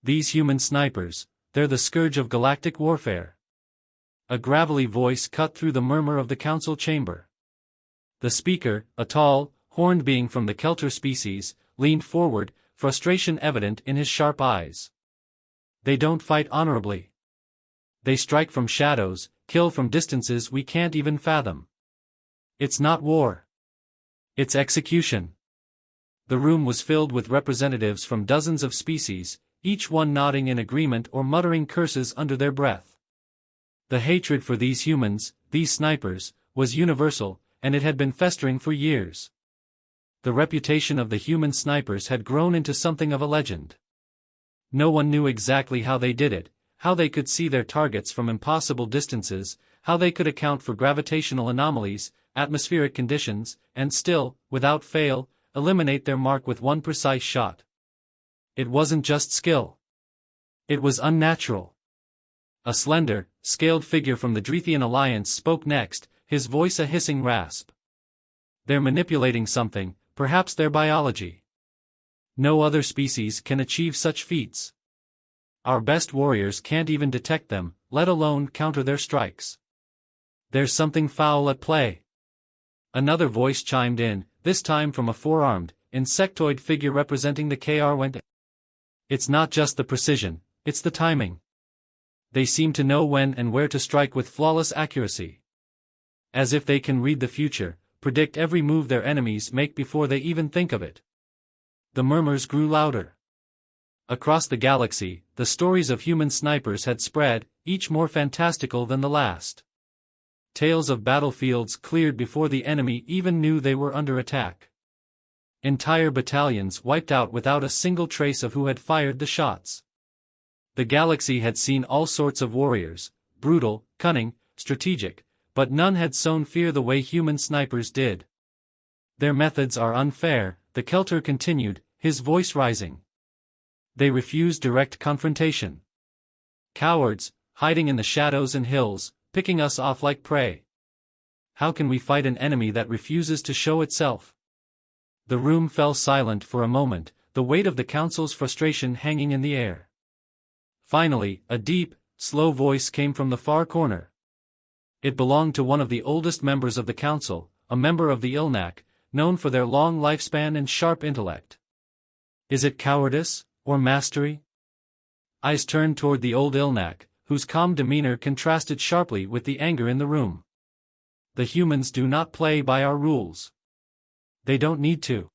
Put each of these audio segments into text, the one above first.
These human snipers, they're the scourge of galactic warfare. A gravelly voice cut through the murmur of the council chamber. The speaker, a tall, horned being from the Kelter species, leaned forward, frustration evident in his sharp eyes. They don't fight honorably. They strike from shadows, kill from distances we can't even fathom. It's not war. It's execution. The room was filled with representatives from dozens of species, each one nodding in agreement or muttering curses under their breath. The hatred for these humans, these snipers, was universal, and it had been festering for years. The reputation of the human snipers had grown into something of a legend. No one knew exactly how they did it, how they could see their targets from impossible distances, how they could account for gravitational anomalies, atmospheric conditions, and still, without fail, eliminate their mark with one precise shot. It wasn't just skill. It was unnatural. A slender, scaled figure from the Drethian Alliance spoke next, his voice a hissing rasp. They're manipulating something, perhaps their biology. No other species can achieve such feats. Our best warriors can't even detect them, let alone counter their strikes. There's something foul at play. Another voice chimed in, this time from a four-armed, insectoid figure representing the KR-1. It's not just the precision, it's the timing. They seem to know when and where to strike with flawless accuracy. As if they can read the future, predict every move their enemies make before they even think of it. The murmurs grew louder. Across the galaxy, the stories of human snipers had spread, each more fantastical than the last. Tales of battlefields cleared before the enemy even knew they were under attack. Entire battalions wiped out without a single trace of who had fired the shots. The galaxy had seen all sorts of warriors, brutal, cunning, strategic, but none had sown fear the way human snipers did. Their methods are unfair, the Kelter continued, his voice rising. They refuse direct confrontation. Cowards, hiding in the shadows and hills, picking us off like prey. How can we fight an enemy that refuses to show itself? The room fell silent for a moment, the weight of the council's frustration hanging in the air. Finally, a deep, slow voice came from the far corner. It belonged to one of the oldest members of the council, a member of the Ilnak, known for their long lifespan and sharp intellect. Is it cowardice, or mastery? Eyes turned toward the old Ilnak, whose calm demeanor contrasted sharply with the anger in the room. The humans do not play by our rules. They don't need to.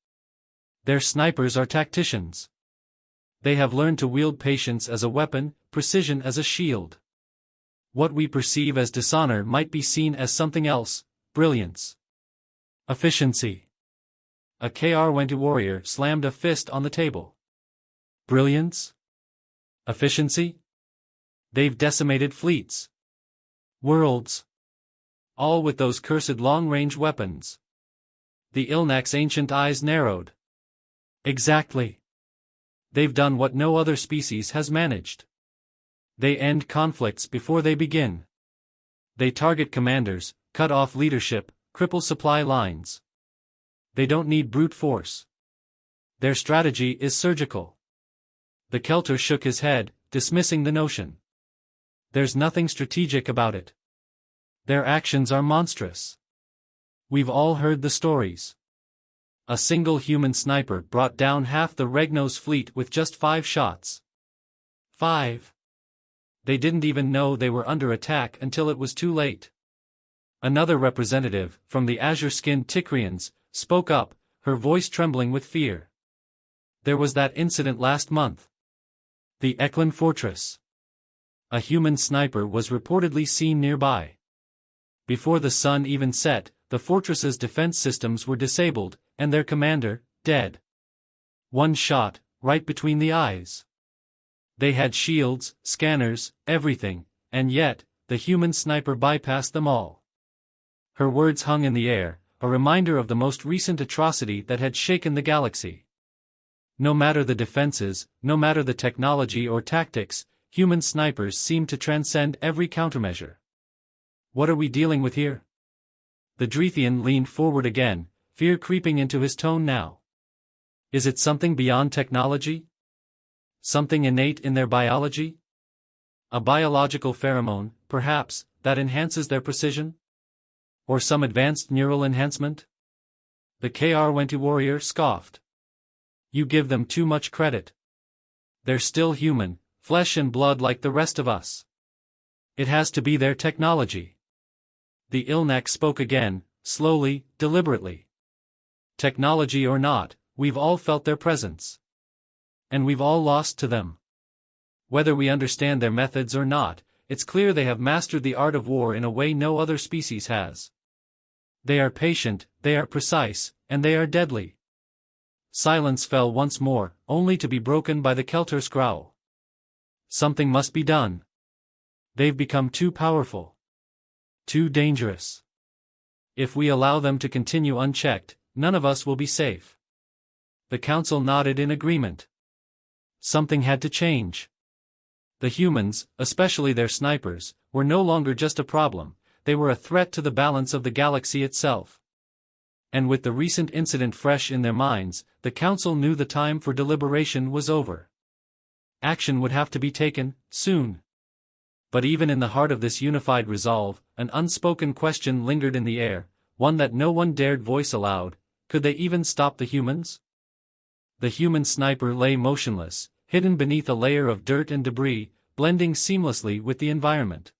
Their snipers are tacticians. They have learned to wield patience as a weapon, precision as a shield. What we perceive as dishonor might be seen as something else, brilliance. Efficiency. A KR-20 warrior slammed a fist on the table. Brilliance? Efficiency? They've decimated fleets. Worlds. All with those cursed long-range weapons. The Ilnak's ancient eyes narrowed. Exactly. They've done what no other species has managed. They end conflicts before they begin. They target commanders, cut off leadership, cripple supply lines. They don't need brute force. Their strategy is surgical. The Kelter shook his head, dismissing the notion. There's nothing strategic about it. Their actions are monstrous. We've all heard the stories. A single human sniper brought down half the Regnos fleet with just 5 shots. 5. They didn't even know they were under attack until it was too late. Another representative, from the azure-skinned Tikrians, spoke up, her voice trembling with fear. There was that incident last month. The Eklund Fortress. A human sniper was reportedly seen nearby. Before the sun even set, the fortress's defense systems were disabled, and their commander, dead. One shot, right between the eyes. They had shields, scanners, everything, and yet, the human sniper bypassed them all. Her words hung in the air, a reminder of the most recent atrocity that had shaken the galaxy. No matter the defenses, no matter the technology or tactics, human snipers seemed to transcend every countermeasure. What are we dealing with here? The Drethian leaned forward again, fear creeping into his tone now. Is it something beyond technology? Something innate in their biology? A biological pheromone, perhaps, that enhances their precision? Or some advanced neural enhancement? The KR-20 warrior scoffed. You give them too much credit. They're still human, flesh and blood like the rest of us. It has to be their technology. The Ilnak spoke again, slowly, deliberately. Technology or not, we've all felt their presence. And we've all lost to them. Whether we understand their methods or not, it's clear they have mastered the art of war in a way no other species has. They are patient, they are precise, and they are deadly. Silence fell once more, only to be broken by the Kelter's growl. Something must be done. They've become too powerful. Too dangerous. If we allow them to continue unchecked, none of us will be safe. The council nodded in agreement. Something had to change. The humans, especially their snipers, were no longer just a problem, they were a threat to the balance of the galaxy itself. And with the recent incident fresh in their minds, the council knew the time for deliberation was over. Action would have to be taken, soon. But even in the heart of this unified resolve, an unspoken question lingered in the air, one that no one dared voice aloud: could they even stop the humans? The human sniper lay motionless, hidden beneath a layer of dirt and debris, blending seamlessly with the environment.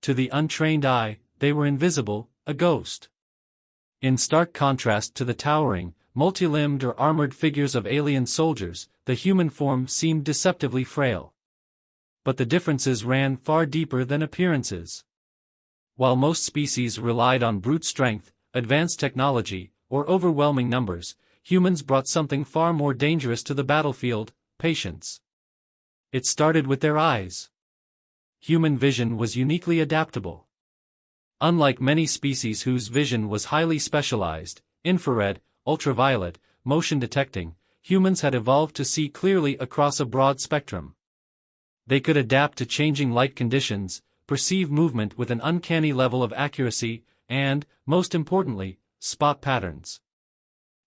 To the untrained eye, they were invisible, a ghost. In stark contrast to the towering, multi-limbed or armored figures of alien soldiers, the human form seemed deceptively frail. But the differences ran far deeper than appearances. While most species relied on brute strength, advanced technology, or overwhelming numbers, humans brought something far more dangerous to the battlefield: patience. It started with their eyes. Human vision was uniquely adaptable. Unlike many species whose vision was highly specialized, infrared, ultraviolet, motion detecting, humans had evolved to see clearly across a broad spectrum. They could adapt to changing light conditions, perceive movement with an uncanny level of accuracy, and, most importantly, spot patterns.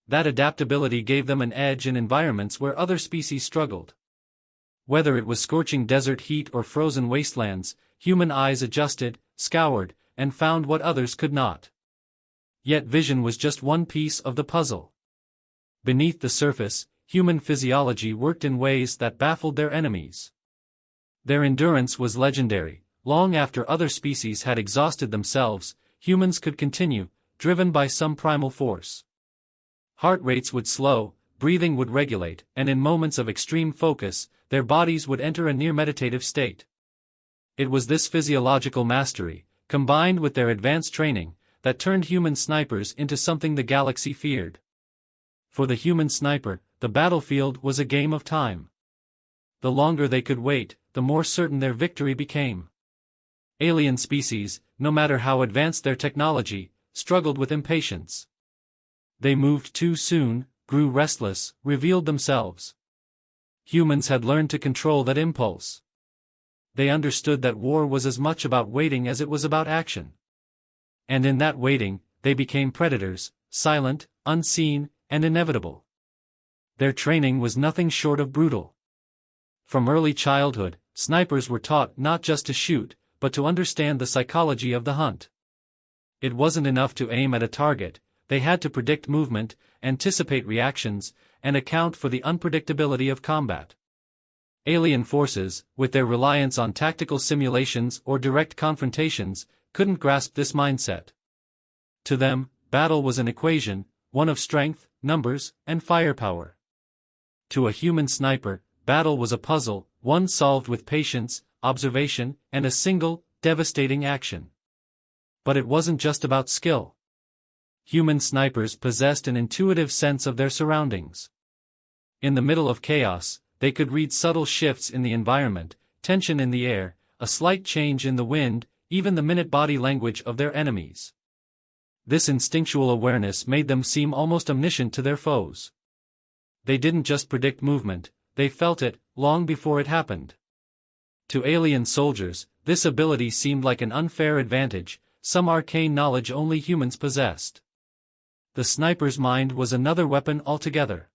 That adaptability gave them an edge in environments where other species struggled. Whether it was scorching desert heat or frozen wastelands, human eyes adjusted, scoured, and found what others could not. Yet vision was just one piece of the puzzle. Beneath the surface, human physiology worked in ways that baffled their enemies. Their endurance was legendary. Long after other species had exhausted themselves, humans could continue, driven by some primal force. Heart rates would slow, breathing would regulate, and in moments of extreme focus, their bodies would enter a near-meditative state. It was this physiological mastery, combined with their advanced training, that turned human snipers into something the galaxy feared. For the human sniper, the battlefield was a game of time. The longer they could wait, the more certain their victory became. Alien species, no matter how advanced their technology, struggled with impatience. They moved too soon, grew restless, revealed themselves. Humans had learned to control that impulse. They understood that war was as much about waiting as it was about action. And in that waiting, they became predators, silent, unseen, and inevitable. Their training was nothing short of brutal. From early childhood, snipers were taught not just to shoot, but to understand the psychology of the hunt. It wasn't enough to aim at a target, they had to predict movement, anticipate reactions, and account for the unpredictability of combat. Alien forces, with their reliance on tactical simulations or direct confrontations, couldn't grasp this mindset. To them, battle was an equation, one of strength, numbers, and firepower. To a human sniper, battle was a puzzle, one solved with patience, observation, and a single, devastating action. But it wasn't just about skill. Human snipers possessed an intuitive sense of their surroundings. In the middle of chaos, they could read subtle shifts in the environment, tension in the air, a slight change in the wind, even the minute body language of their enemies. This instinctual awareness made them seem almost omniscient to their foes. They didn't just predict movement, they felt it, long before it happened. To alien soldiers, this ability seemed like an unfair advantage, some arcane knowledge only humans possessed. The sniper's mind was another weapon altogether.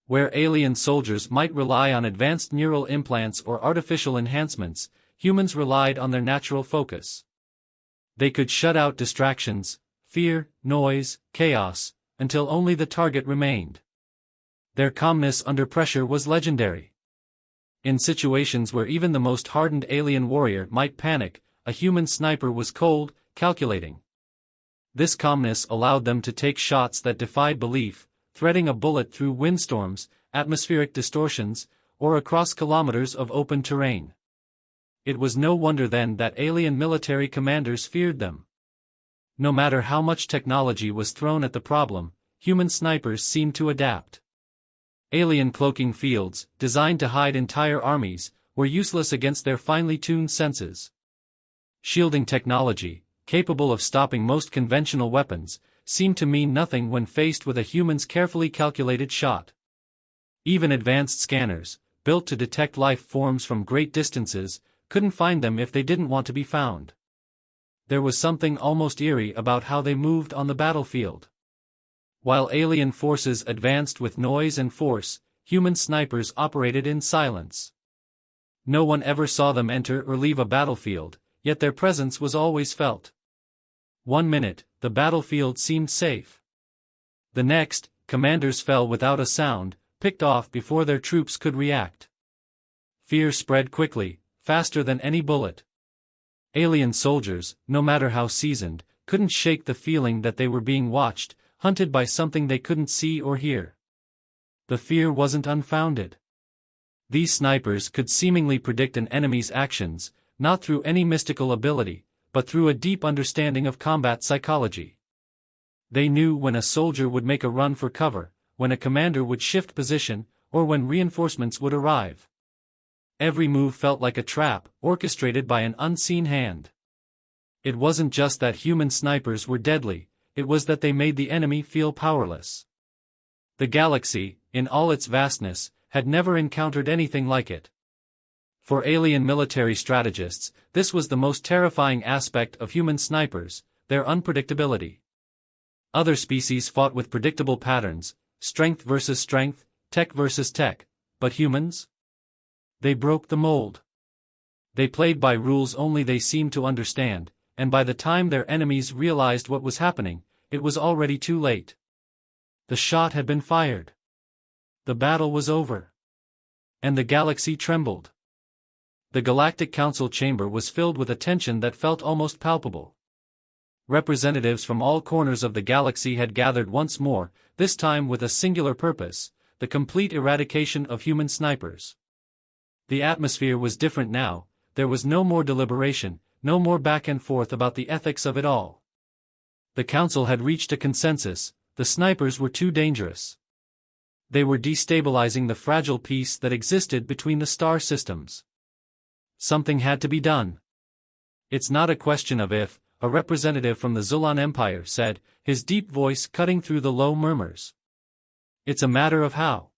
Where alien soldiers might rely on advanced neural implants or artificial enhancements, humans relied on their natural focus. They could shut out distractions, fear, noise, chaos, until only the target remained. Their calmness under pressure was legendary. In situations where even the most hardened alien warrior might panic, a human sniper was cold, calculating. This calmness allowed them to take shots that defied belief, threading a bullet through windstorms, atmospheric distortions, or across kilometers of open terrain. It was no wonder then that alien military commanders feared them. No matter how much technology was thrown at the problem, human snipers seemed to adapt. Alien cloaking fields, designed to hide entire armies, were useless against their finely tuned senses. Shielding technology, capable of stopping most conventional weapons, seemed to mean nothing when faced with a human's carefully calculated shot. Even advanced scanners, built to detect life forms from great distances, couldn't find them if they didn't want to be found. There was something almost eerie about how they moved on the battlefield. While alien forces advanced with noise and force, human snipers operated in silence. No one ever saw them enter or leave a battlefield, yet their presence was always felt. 1 minute, the battlefield seemed safe. The next, commanders fell without a sound, picked off before their troops could react. Fear spread quickly, faster than any bullet. Alien soldiers, no matter how seasoned, couldn't shake the feeling that they were being watched, hunted by something they couldn't see or hear. The fear wasn't unfounded. These snipers could seemingly predict an enemy's actions, not through any mystical ability, but through a deep understanding of combat psychology. They knew when a soldier would make a run for cover, when a commander would shift position, or when reinforcements would arrive. Every move felt like a trap, orchestrated by an unseen hand. It wasn't just that human snipers were deadly, it was that they made the enemy feel powerless. The galaxy, in all its vastness, had never encountered anything like it. For alien military strategists, this was the most terrifying aspect of human snipers, their unpredictability. Other species fought with predictable patterns, strength versus strength, tech versus tech, but humans? They broke the mold. They played by rules only they seemed to understand, and by the time their enemies realized what was happening, it was already too late. The shot had been fired. The battle was over. And the galaxy trembled. The Galactic Council chamber was filled with a tension that felt almost palpable. Representatives from all corners of the galaxy had gathered once more, this time with a singular purpose: the complete eradication of human snipers. The atmosphere was different now, there was no more deliberation, no more back and forth about the ethics of it all. The Council had reached a consensus: the snipers were too dangerous. They were destabilizing the fragile peace that existed between the star systems. Something had to be done. It's not a question of if, a representative from the Zulan Empire said, his deep voice cutting through the low murmurs. It's a matter of how.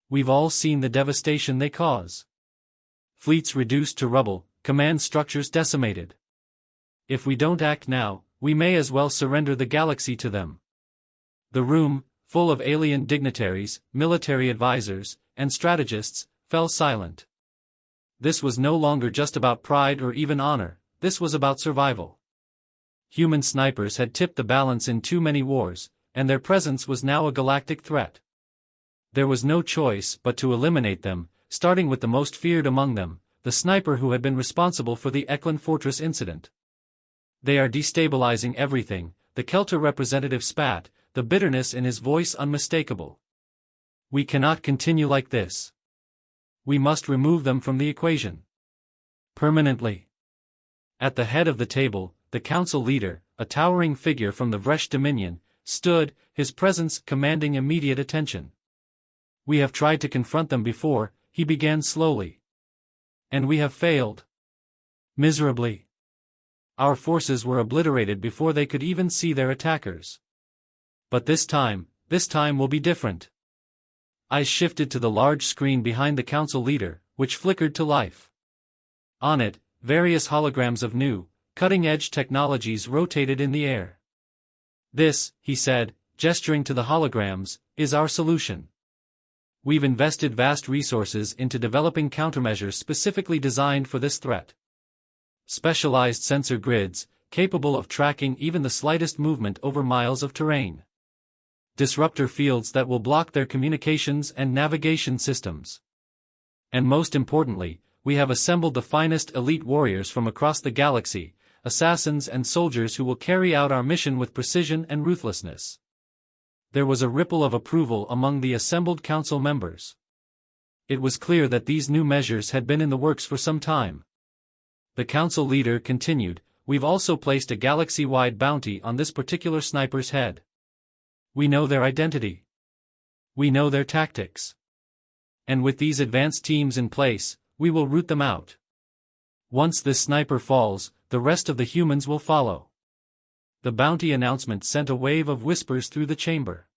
We've all seen the devastation they cause. Fleets reduced to rubble, command structures decimated. If we don't act now, we may as well surrender the galaxy to them. The room, full of alien dignitaries, military advisors, and strategists, fell silent. This was no longer just about pride or even honor, this was about survival. Human snipers had tipped the balance in too many wars, and their presence was now a galactic threat. There was no choice but to eliminate them, starting with the most feared among them, the sniper who had been responsible for the Eklund Fortress incident. They are destabilizing everything, the Kelter representative spat, the bitterness in his voice unmistakable. We cannot continue like this. We must remove them from the equation. Permanently. At the head of the table, the council leader, a towering figure from the Vresh Dominion, stood, his presence commanding immediate attention. We have tried to confront them before, he began slowly. And we have failed. Miserably. Our forces were obliterated before they could even see their attackers. But this time will be different. Eyes shifted to the large screen behind the council leader, which flickered to life. On it, various holograms of new, cutting-edge technologies rotated in the air. This, he said, gesturing to the holograms, is our solution. We've invested vast resources into developing countermeasures specifically designed for this threat. Specialized sensor grids, capable of tracking even the slightest movement over miles of terrain. Disruptor fields that will block their communications and navigation systems. And most importantly, we have assembled the finest elite warriors from across the galaxy, assassins and soldiers who will carry out our mission with precision and ruthlessness. There was a ripple of approval among the assembled council members. It was clear that these new measures had been in the works for some time. The council leader continued, "We've also placed a galaxy-wide bounty on this particular sniper's head. We know their identity. We know their tactics. And with these advanced teams in place, we will root them out. Once this sniper falls, the rest of the humans will follow." The bounty announcement sent a wave of whispers through the chamber.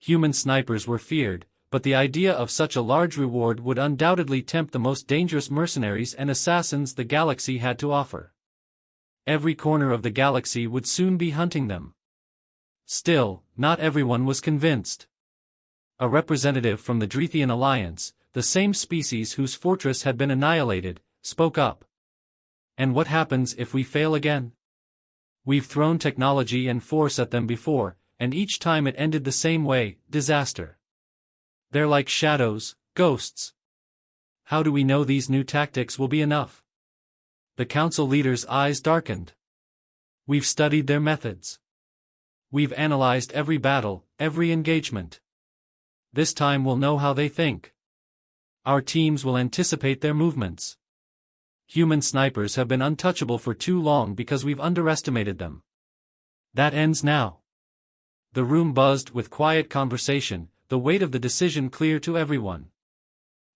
Human snipers were feared, but the idea of such a large reward would undoubtedly tempt the most dangerous mercenaries and assassins the galaxy had to offer. Every corner of the galaxy would soon be hunting them. Still, not everyone was convinced. A representative from the Drethian Alliance, the same species whose fortress had been annihilated, spoke up. "And what happens if we fail again? We've thrown technology and force at them before, and each time it ended the same way, disaster. They're like shadows, ghosts. How do we know these new tactics will be enough?" The council leader's eyes darkened. "We've studied their methods. We've analyzed every battle, every engagement. This time we'll know how they think. Our teams will anticipate their movements. Human snipers have been untouchable for too long because we've underestimated them. That ends now." The room buzzed with quiet conversation, the weight of the decision clear to everyone.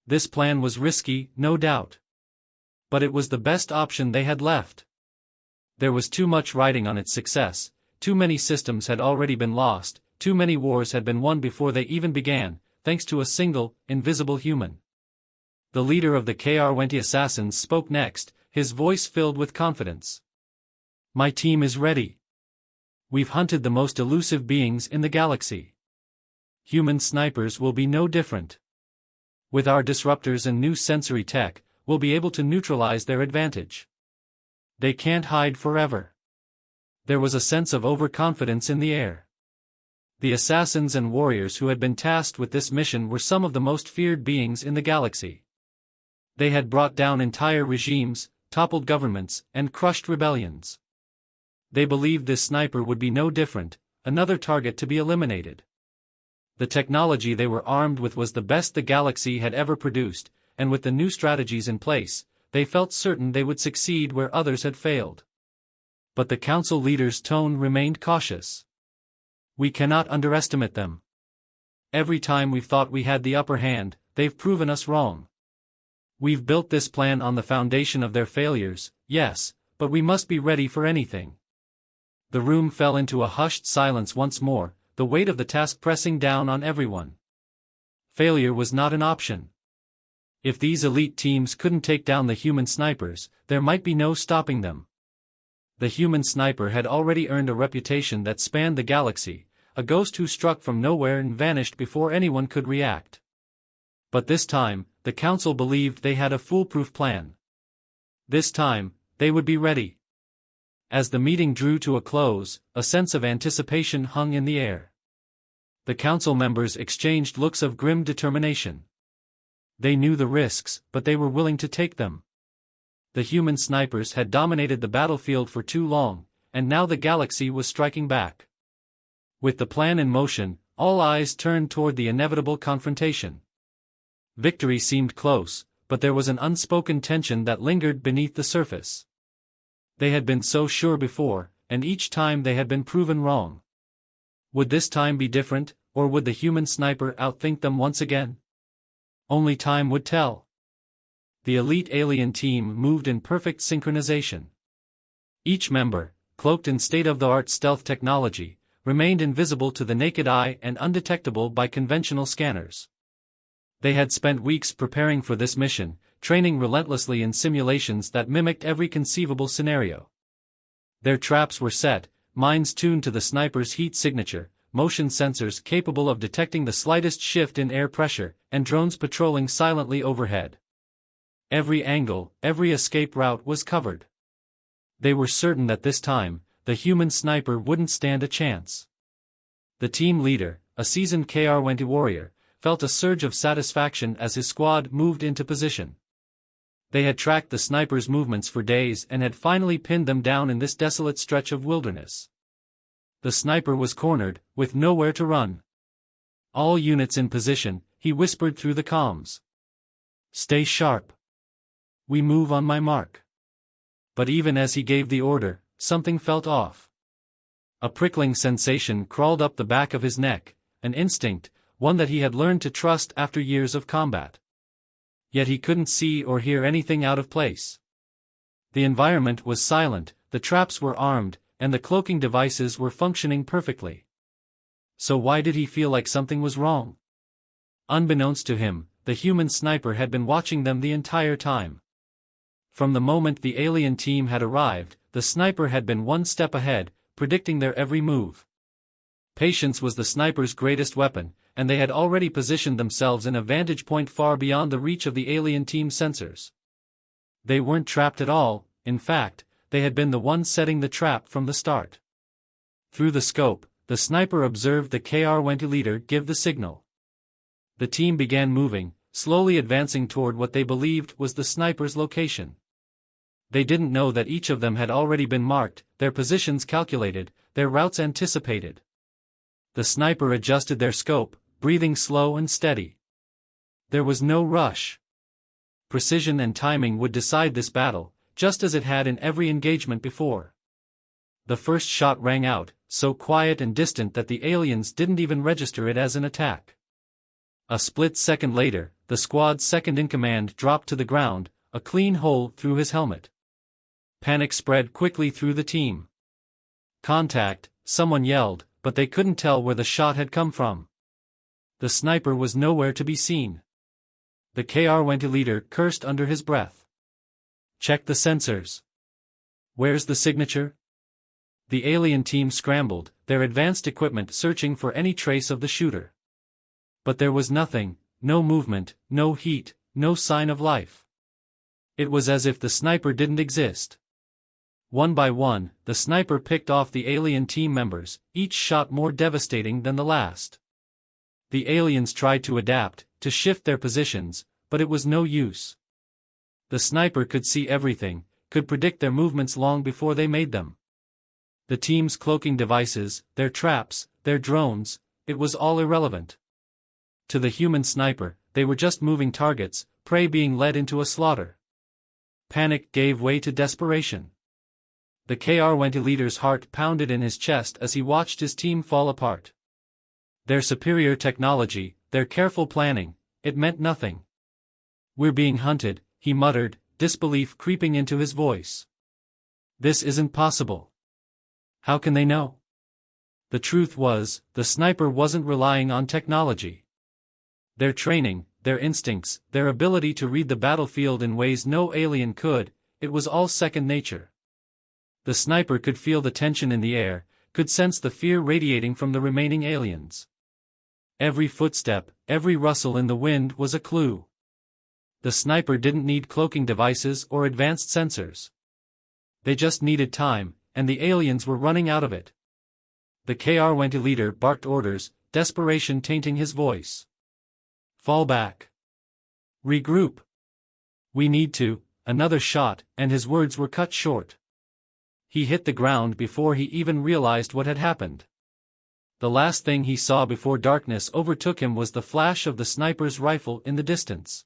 This plan was risky, no doubt. But it was the best option they had left. There was too much riding on its success. Too many systems had already been lost, too many wars had been won before they even began, thanks to a single, invisible human. The leader of the KR-20 assassins spoke next, his voice filled with confidence. "My team is ready. We've hunted the most elusive beings in the galaxy. Human snipers will be no different. With our disruptors and new sensory tech, we'll be able to neutralize their advantage. They can't hide forever." There was a sense of overconfidence in the air. The assassins and warriors who had been tasked with this mission were some of the most feared beings in the galaxy. They had brought down entire regimes, toppled governments, and crushed rebellions. They believed this sniper would be no different, another target to be eliminated. The technology they were armed with was the best the galaxy had ever produced, and with the new strategies in place, they felt certain they would succeed where others had failed. But the council leader's tone remained cautious. "We cannot underestimate them. Every time we've thought we had the upper hand, they've proven us wrong. We've built this plan on the foundation of their failures, yes, but we must be ready for anything." The room fell into a hushed silence once more, the weight of the task pressing down on everyone. Failure was not an option. If these elite teams couldn't take down the human snipers, there might be no stopping them. The human sniper had already earned a reputation that spanned the galaxy, a ghost who struck from nowhere and vanished before anyone could react. But this time, the council believed they had a foolproof plan. This time, they would be ready. As the meeting drew to a close, a sense of anticipation hung in the air. The council members exchanged looks of grim determination. They knew the risks, but they were willing to take them. The human snipers had dominated the battlefield for too long, and now the galaxy was striking back. With the plan in motion, all eyes turned toward the inevitable confrontation. Victory seemed close, but there was an unspoken tension that lingered beneath the surface. They had been so sure before, and each time they had been proven wrong. Would this time be different, or would the human sniper outthink them once again? Only time would tell. The elite alien team moved in perfect synchronization. Each member, cloaked in state-of-the-art stealth technology, remained invisible to the naked eye and undetectable by conventional scanners. They had spent weeks preparing for this mission, training relentlessly in simulations that mimicked every conceivable scenario. Their traps were set, minds tuned to the sniper's heat signature, motion sensors capable of detecting the slightest shift in air pressure, and drones patrolling silently overhead. Every angle, every escape route was covered. They were certain that this time, the human sniper wouldn't stand a chance. The team leader, a seasoned KR-20 warrior, felt a surge of satisfaction as his squad moved into position. They had tracked the sniper's movements for days and had finally pinned them down in this desolate stretch of wilderness. The sniper was cornered, with nowhere to run. "All units in position," he whispered through the comms. "Stay sharp. We move on my mark." But even as he gave the order, something felt off. A prickling sensation crawled up the back of his neck, an instinct, one that he had learned to trust after years of combat. Yet he couldn't see or hear anything out of place. The environment was silent, the traps were armed, and the cloaking devices were functioning perfectly. So why did he feel like something was wrong? Unbeknownst to him, the human sniper had been watching them the entire time. From the moment the alien team had arrived, the sniper had been one step ahead, predicting their every move. Patience was the sniper's greatest weapon, and they had already positioned themselves in a vantage point far beyond the reach of the alien team sensors. They weren't trapped at all, in fact, they had been the ones setting the trap from the start. Through the scope, the sniper observed the KR-20 leader give the signal. The team began moving, slowly advancing toward what they believed was the sniper's location. They didn't know that each of them had already been marked, their positions calculated, their routes anticipated. The sniper adjusted their scope, breathing slow and steady. There was no rush. Precision and timing would decide this battle, just as it had in every engagement before. The first shot rang out, so quiet and distant that the aliens didn't even register it as an attack. A split second later, the squad's second-in-command dropped to the ground, a clean hole through his helmet. Panic spread quickly through the team. "Contact," someone yelled, but they couldn't tell where the shot had come from. The sniper was nowhere to be seen. The KR-20 leader cursed under his breath. "Check the sensors. Where's the signature?" The alien team scrambled, their advanced equipment searching for any trace of the shooter. But there was nothing, no movement, no heat, no sign of life. It was as if the sniper didn't exist. One by one, the sniper picked off the alien team members, each shot more devastating than the last. The aliens tried to adapt, to shift their positions, but it was no use. The sniper could see everything, could predict their movements long before they made them. The team's cloaking devices, their traps, their drones, it was all irrelevant. To the human sniper, they were just moving targets, prey being led into a slaughter. Panic gave way to desperation. The KR-20 leader's heart pounded in his chest as he watched his team fall apart. Their superior technology, their careful planning, it meant nothing. "We're being hunted," he muttered, disbelief creeping into his voice. "This isn't possible. How can they know?" The truth was, the sniper wasn't relying on technology. Their training, their instincts, their ability to read the battlefield in ways no alien could, it was all second nature. The sniper could feel the tension in the air, could sense the fear radiating from the remaining aliens. Every footstep, every rustle in the wind was a clue. The sniper didn't need cloaking devices or advanced sensors. They just needed time, and the aliens were running out of it. The KR-20 leader barked orders, desperation tainting his voice. "Fall back. Regroup. We need to," another shot, and his words were cut short. He hit the ground before he even realized what had happened. The last thing he saw before darkness overtook him was the flash of the sniper's rifle in the distance.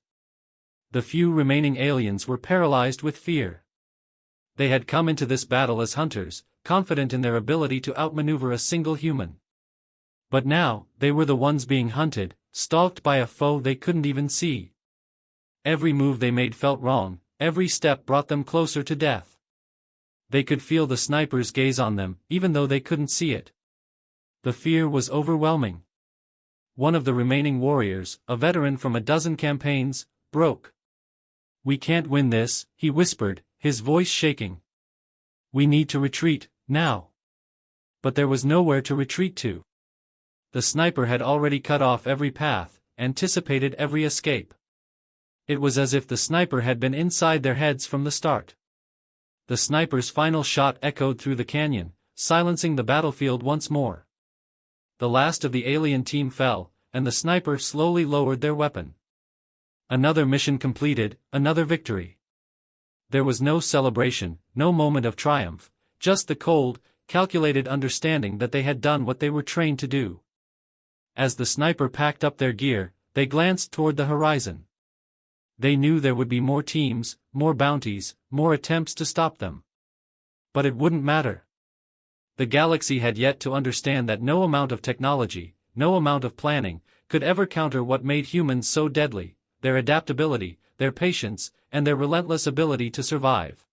The few remaining aliens were paralyzed with fear. They had come into this battle as hunters, confident in their ability to outmaneuver a single human. But now, they were the ones being hunted, stalked by a foe they couldn't even see. Every move they made felt wrong, every step brought them closer to death. They could feel the sniper's gaze on them, even though they couldn't see it. The fear was overwhelming. One of the remaining warriors, a veteran from a dozen campaigns, broke. "We can't win this," he whispered, his voice shaking. "We need to retreat, now." But there was nowhere to retreat to. The sniper had already cut off every path, anticipated every escape. It was as if the sniper had been inside their heads from the start. The sniper's final shot echoed through the canyon, silencing the battlefield once more. The last of the alien team fell, and the sniper slowly lowered their weapon. Another mission completed, another victory. There was no celebration, no moment of triumph, just the cold, calculated understanding that they had done what they were trained to do. As the sniper packed up their gear, they glanced toward the horizon. They knew there would be more teams, more bounties, more attempts to stop them. But it wouldn't matter. The galaxy had yet to understand that no amount of technology, no amount of planning, could ever counter what made humans so deadly: their adaptability, their patience, and their relentless ability to survive.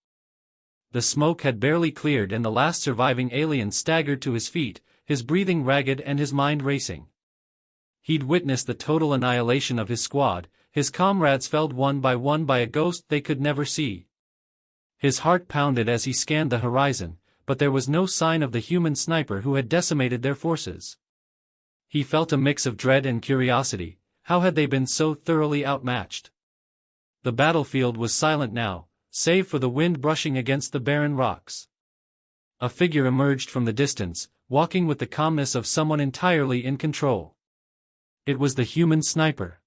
The smoke had barely cleared and the last surviving alien staggered to his feet, his breathing ragged and his mind racing. He'd witnessed the total annihilation of his squad, his comrades felled one by a ghost they could never see. His heart pounded as he scanned the horizon, but there was no sign of the human sniper who had decimated their forces. He felt a mix of dread and curiosity. How had they been so thoroughly outmatched? The battlefield was silent now, save for the wind brushing against the barren rocks. A figure emerged from the distance, walking with the calmness of someone entirely in control. It was the human sniper.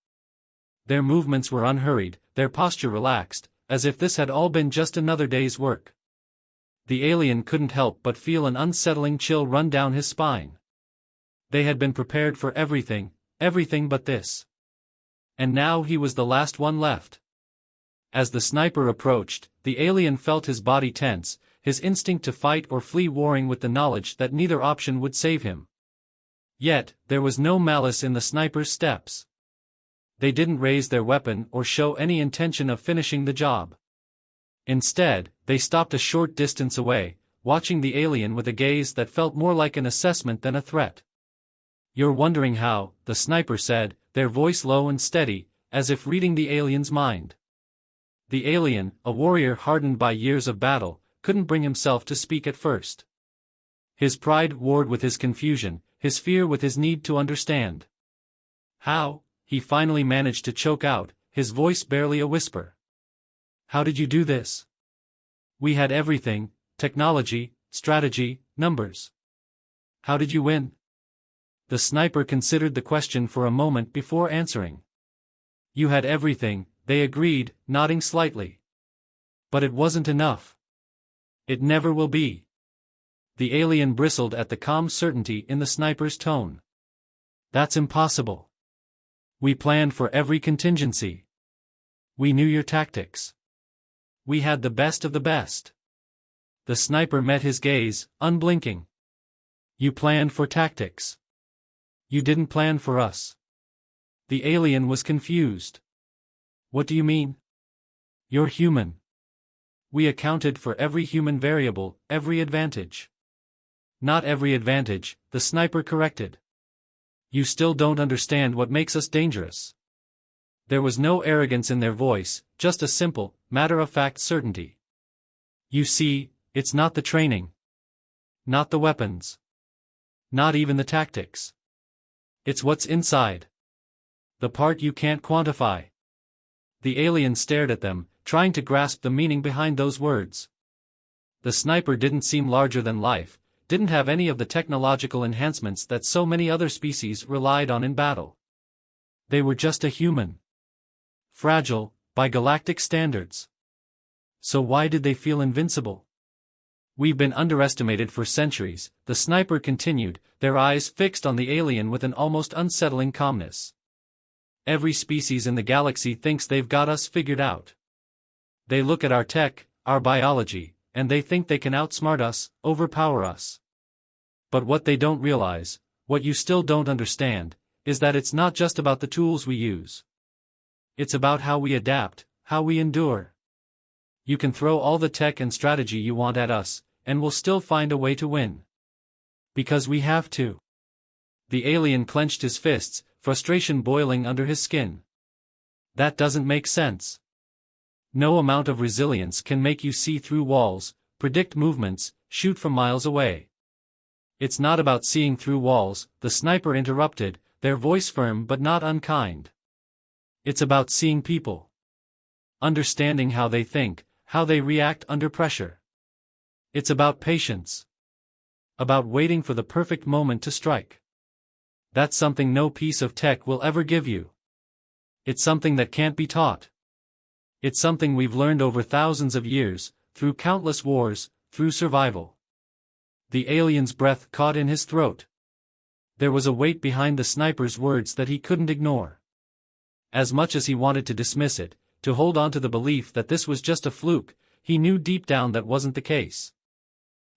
Their movements were unhurried, their posture relaxed, as if this had all been just another day's work. The alien couldn't help but feel an unsettling chill run down his spine. They had been prepared for everything but this. And now he was the last one left. As the sniper approached, the alien felt his body tense, his instinct to fight or flee warring with the knowledge that neither option would save him. Yet, there was no malice in the sniper's steps. They didn't raise their weapon or show any intention of finishing the job. Instead, they stopped a short distance away, watching the alien with a gaze that felt more like an assessment than a threat. "You're wondering how," the sniper said, their voice low and steady, as if reading the alien's mind. The alien, a warrior hardened by years of battle, couldn't bring himself to speak at first. His pride warred with his confusion, his fear with his need to understand. "How?" he finally managed to choke out, his voice barely a whisper. "How did you do this? We had everything: technology, strategy, numbers. How did you win?" The sniper considered the question for a moment before answering. "You had everything," they agreed, nodding slightly. "But it wasn't enough. It never will be." The alien bristled at the calm certainty in the sniper's tone. "That's impossible. We planned for every contingency. We knew your tactics. We had the best of the best." The sniper met his gaze, unblinking. "You planned for tactics. You didn't plan for us." The alien was confused. "What do you mean?" "You're human. We accounted for every human variable, every advantage." "Not every advantage," the sniper corrected. "You still don't understand what makes us dangerous." There was no arrogance in their voice, just a simple, matter-of-fact certainty. "You see, it's not the training. Not the weapons. Not even the tactics. It's what's inside. The part you can't quantify." The alien stared at them, trying to grasp the meaning behind those words. The sniper didn't seem larger than life, didn't have any of the technological enhancements that so many other species relied on in battle. They were just a human. Fragile, by galactic standards. So why did they feel invincible? "We've been underestimated for centuries," the sniper continued, their eyes fixed on the alien with an almost unsettling calmness. "Every species in the galaxy thinks they've got us figured out. They look at our tech, our biology, and they think they can outsmart us, overpower us. But what they don't realize, what you still don't understand, is that it's not just about the tools we use. It's about how we adapt, how we endure. You can throw all the tech and strategy you want at us, and we'll still find a way to win. Because we have to." The alien clenched his fists, frustration boiling under his skin. "That doesn't make sense. No amount of resilience can make you see through walls, predict movements, shoot from miles away. It's not about seeing through walls, the sniper interrupted, their voice firm but not unkind. It's about seeing people. Understanding how they think, how they react under pressure. It's about patience. About waiting for the perfect moment to strike. That's something no piece of tech will ever give you. It's something that can't be taught. It's something we've learned over thousands of years, through countless wars, through survival. The alien's breath caught in his throat. There was a weight behind the sniper's words that he couldn't ignore. As much as he wanted to dismiss it, to hold on to the belief that this was just a fluke, he knew deep down that wasn't the case.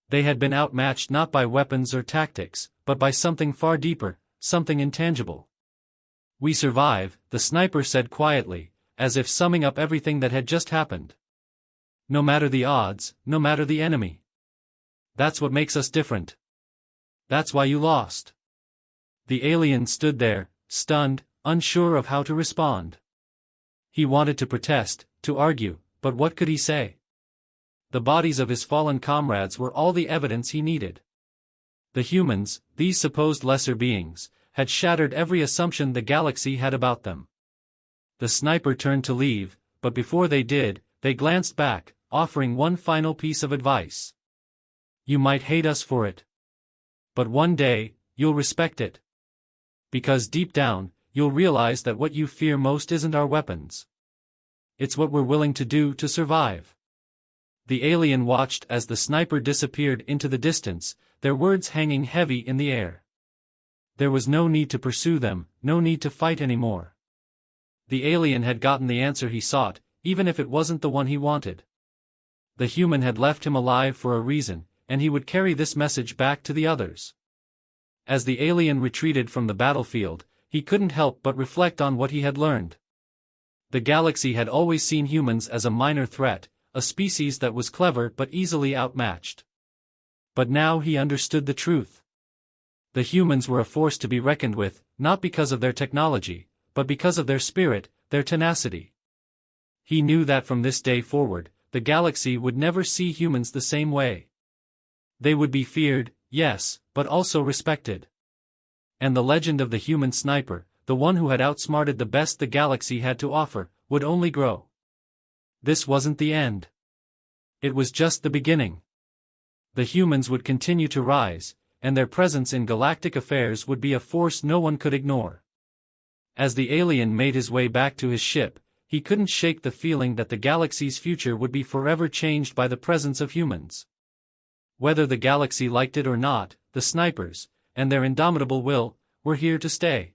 They had been outmatched not by weapons or tactics, but by something far deeper, something intangible. "We survive," the sniper said quietly, as if summing up everything that had just happened. "No matter the odds, no matter the enemy. That's what makes us different. That's why you lost." The alien stood there, stunned, unsure of how to respond. He wanted to protest, to argue, but what could he say? The bodies of his fallen comrades were all the evidence he needed. The humans, these supposed lesser beings, had shattered every assumption the galaxy had about them. The sniper turned to leave, but before they did, they glanced back, offering one final piece of advice. "You might hate us for it. But one day, you'll respect it. Because deep down, you'll realize that what you fear most isn't our weapons. It's what we're willing to do to survive." The alien watched as the sniper disappeared into the distance, their words hanging heavy in the air. There was no need to pursue them, no need to fight anymore. The alien had gotten the answer he sought, even if it wasn't the one he wanted. The human had left him alive for a reason, and he would carry this message back to the others. As the alien retreated from the battlefield, he couldn't help but reflect on what he had learned. The galaxy had always seen humans as a minor threat, a species that was clever but easily outmatched. But now he understood the truth. The humans were a force to be reckoned with, not because of their technology, but because of their spirit, their tenacity. He knew that from this day forward, the galaxy would never see humans the same way. They would be feared, yes, but also respected. And the legend of the human sniper, the one who had outsmarted the best the galaxy had to offer, would only grow. This wasn't the end. It was just the beginning. The humans would continue to rise, and their presence in galactic affairs would be a force no one could ignore. As the alien made his way back to his ship, he couldn't shake the feeling that the galaxy's future would be forever changed by the presence of humans. Whether the galaxy liked it or not, the snipers, and their indomitable will, were here to stay.